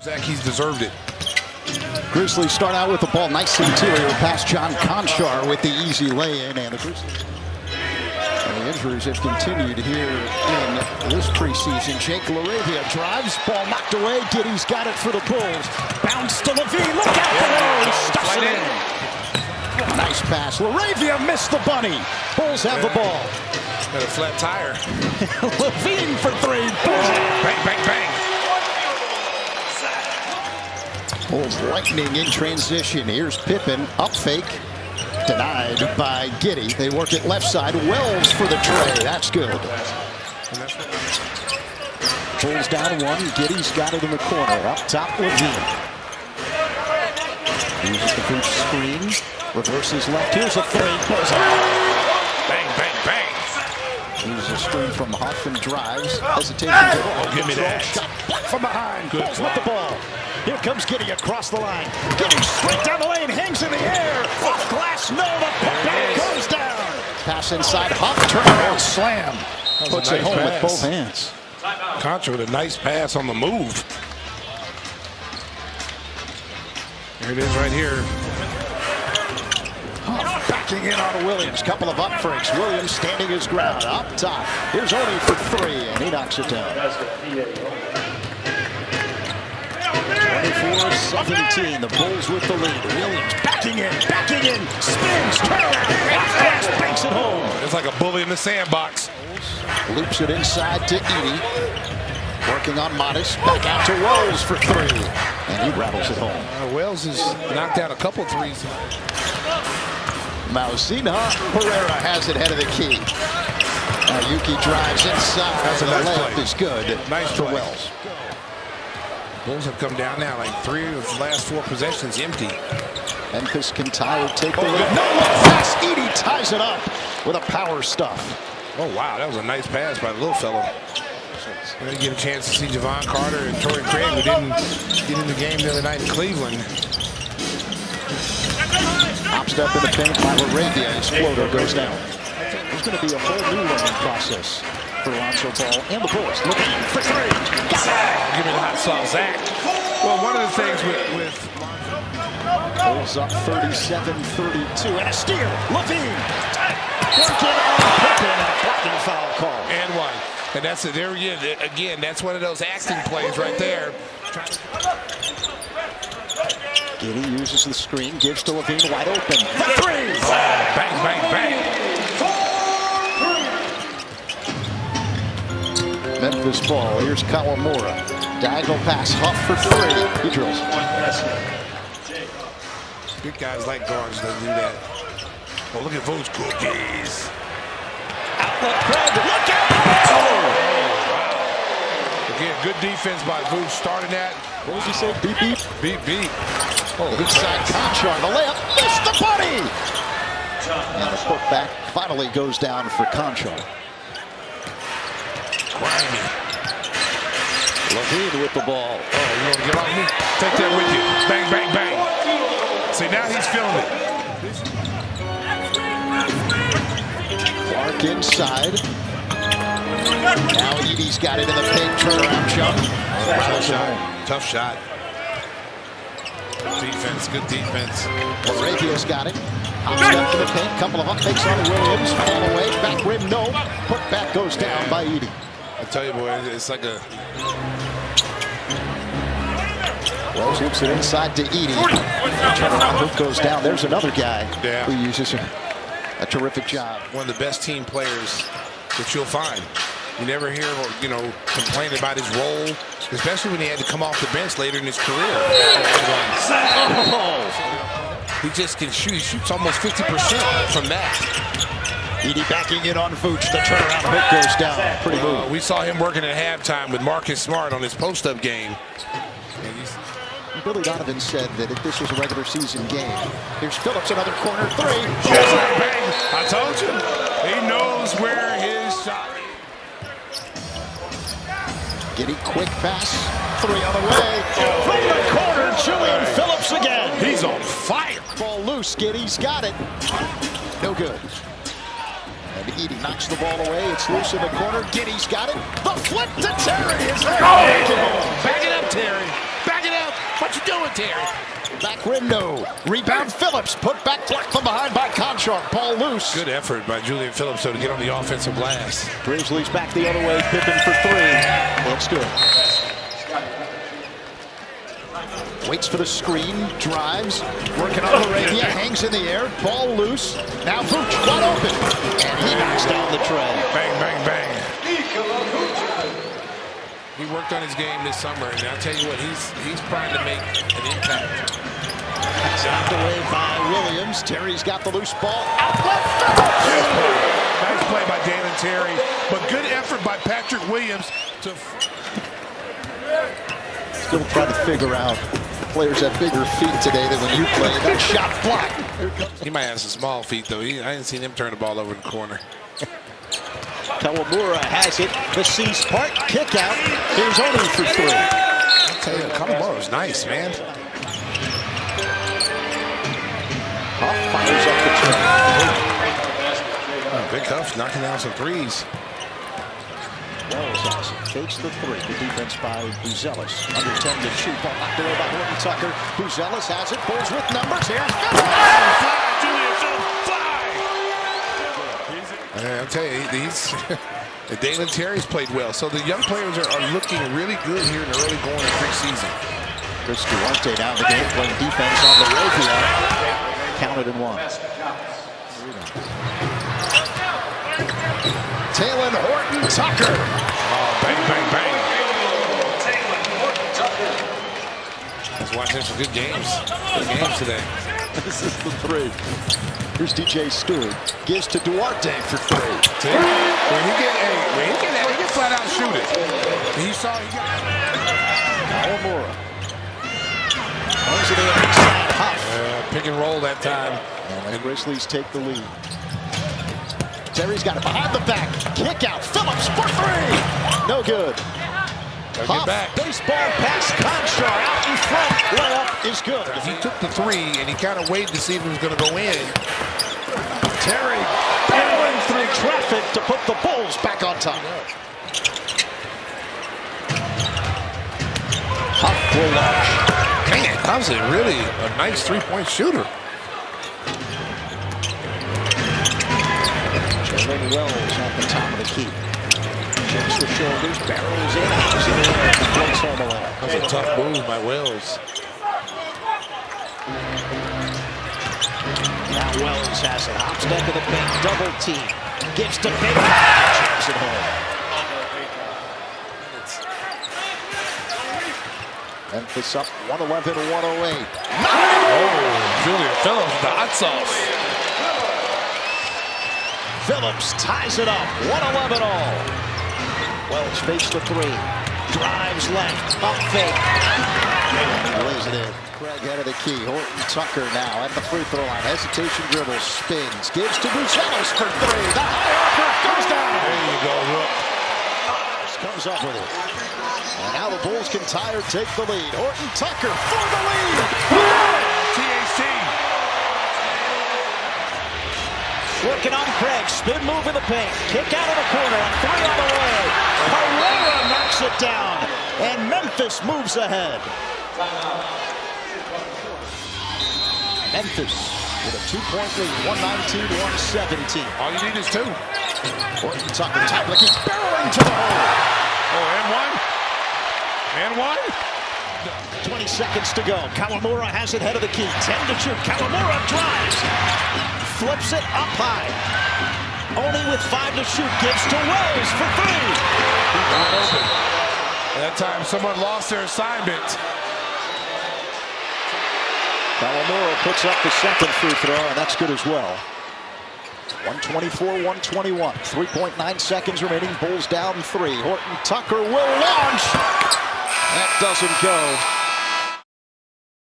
Zach, he's deserved it. Grizzlies start out with the ball. Nice interior pass. John Conchar with the easy lay-in. And the Grizzlies. And the injuries have continued here in this preseason. Jake LaRavia drives. Ball knocked away. Giddey's got it for the Bulls. Bounce to Levine. Look out below. He stuffs it in. Nice pass. LaRavia missed the bunny. Bulls have the ball. Got a flat tire. Levine for three. Bang, bang, bang. Bulls lightning in transition. Here's Pippen, up fake, denied by Giddey. They work it left side. Wells for the tray. That's good. Bulls down one. Giddey's got it in the corner. Up top, Levine. Uses the Vooch screen. Reverses left. Here's a three. Bang, bang, bang. Uses a screen from Huff and drives. Hesitation. Oh, give me that. Shot from behind. Good. Bulls with the ball. Here comes Giddey across the line. Giddey straight down the lane, hangs in the air. Off glass, no, the putback goes down. Pass inside, Huff, turnaround, slam. Puts it home with both hands. Contra with a nice pass on the move. There it is right here. Huff backing in on Williams. Couple of up fakes. Williams standing his ground. Up top. Here's Oni for three, and he knocks it down. 24-17, the Bulls with the lead. Williams backing in, spins, turnaround, off glass, banks it home. It's like a bully in the sandbox. Loops it inside to Edey. Working on Modest, back out to Rose for three, and he rattles it home. Wells has knocked out a couple threes. Mausina Pereira has it head of the key. Yuki drives inside. That's a the nice layup play. is good. Nice for play. Wells. Bulls have come down now, like 3 of the last 4 possessions empty. Memphis can tie or take the lead. No look pass. Edey ties it up with a power stuff. Oh, wow, that was a nice pass by the little fellow. We didn't get a chance to see Javon Carter and Torrey Craig, who didn't get in the game the other night in Cleveland. Hops up in the paint by LaRavia. His floater goes down. There's going to be a whole new learning process for Lonzo Ball and the Bulls. Looking for three. Got it. Give me the hot sauce, Zach. Well, one of the things with Bulls up 37-32 and a steal. Levine working on Pippen and a blocking foul call. and one. And that's it. There again, that's one of those acting plays right there. Giddey uses the screen, gives to Levine wide open. The three. Bang, bang, bang. Memphis ball. Here's Kawamura. Diagonal pass. Huff for three. He drills. Good guys like guards that do that. Oh, look at those cookies. Outlet Craig. Look out! Again, good defense by Vooch starting that. What was he say? Beep, beep. Beat, beat. Oh, inside Conchar. The layup. Missed the bunny. And the putback finally goes down for Conchar. Grimy. Levine with the ball. Oh, you want to get on me? Take that with you. Bang, bang, bang. See, now he's feeling it. Clark inside. Now Edey's got it in the paint. Turnaround jump. Tough shot. Tough shot. Defense, good defense. LaRavia's got it. Hops up to the paint. Couple of up fakes on Williams. Fall away. Back rim, no. Putback goes down by Edey. I tell you, boy, it's like a... Wells hoops it inside to Edey. Turnaround hook goes down. There's another guy who uses a terrific job. One of the best team players that you'll find. You never hear, complain about his role, especially when he had to come off the bench later in his career. He just can shoot. He shoots almost 50% from that. Edey backing in on Vooch. The turnaround hook goes down. Pretty good. We saw him working at halftime with Marcus Smart on his post-up game. Billy Donovan said that if this was a regular season game, here's Phillips, another corner three. I told you, he knows where his shot is. Giddey, quick pass, three on the way. From the corner, Julian Phillips again. He's on fire. Ball loose, Giddey's got it. No good. And Edey knocks the ball away. It's loose in the corner. Giddey's got it. The flip to Terry is there. Back it up, Terry. Back it up. What you doing, Terry? Back window. Rebound Phillips. Put back block from behind by Conchar. Ball loose. Good effort by Julian Phillips to get on the offensive glass. Grizzlies back the other way. Pippen for three. Looks good. Waits for the screen. Drives. Working on Laravia. Hangs in the air. Ball loose. Now Vooch wide open. And he knocks down the tray. Bang, bang, bang. He worked on his game this summer, and I'll tell you what, he's trying to make an impact. Knocked away by Williams. Terry's got the loose ball. Nice play by Dalen Terry, but good effort by Patrick Williams to... Still trying to figure out players have bigger feet today than when you play. That shot blocked. He might have some small feet, though. I didn't see him turn the ball over in the corner. Kawamura has it. The C's Park kick out. Here's only for three. I'll tell you, Kawamura's nice, man. Huff fires up the tray. Big Huff knocking down some threes. Wells has it. Takes the three. The defense by Buzelis. Under 10 to shoot. Ball knocked away by Horton Tucker. Buzelis has it. Pulls with numbers. Here's I'll tell you, Dalen Terry's played well. So the young players are looking really good here in the early going of preseason. Chris Duarte down the game playing defense on the Rovia. Counted in one. Taylor Horton Tucker. Oh, bang, bang, bang. Let's watch some good games. Good games today. This is the three. Here's DJ Stewart. Gives to Duarte for three. See? When he get flat out shoot it. He saw he got Kawamura. Goes to the other side. Huff. pick and roll that time. And the Grizzlies take the lead. Terry's got it behind the back. Kick out. Phillips for three. No good. Get back. Baseball pass. Conchar out in front. Layup is good. He took the three and he kind of waited to see if it was going to go in. Terry barreling through traffic to put the Bulls back on top. Huff will launch. Man, that was really a nice three-point shooter. Jalen Wells at the top of the key. Checks the shoulders, barrels in, hangs in the air, floats home the layup. That was a tough move by Wells. Now Wells has it. Hops back to the paint, double team. Gives to Baker. Jams it home. Memphis up 111-108. Oh, Julian Phillips, the hot sauce. Phillips ties it up. 111 all. Wells fakes the three. Drives left. Up fake. Lays it in. Craig out of the key. Horton Tucker now at the free throw line. Hesitation dribble. Spins. Gives to Buzelis for three. The high upper goes down. There you go, Rook. Comes up with it. And now the Bulls can tie or take the lead. Horton Tucker for the lead. TAC. Working on Craig. Spin move in the paint. Kick out of the corner. And three on the way. Herrera knocks it down. And Memphis moves ahead. Memphis with a 2-point lead. 119-117. All you need is two. Horton Tucker top like he's barreling to the hole. Oh, and one. And one. 20 seconds to go. Kawamura has it head of the key. 10 to shoot. Kawamura drives. Flips it up high. Only with 5 to shoot. Gives to Wells for three. Wide open. That time someone lost their assignment. Kawamura puts up the second free throw, and that's good as well. 124-121. 3.9 seconds remaining. Bulls down 3. Horton Tucker will launch. That doesn't go.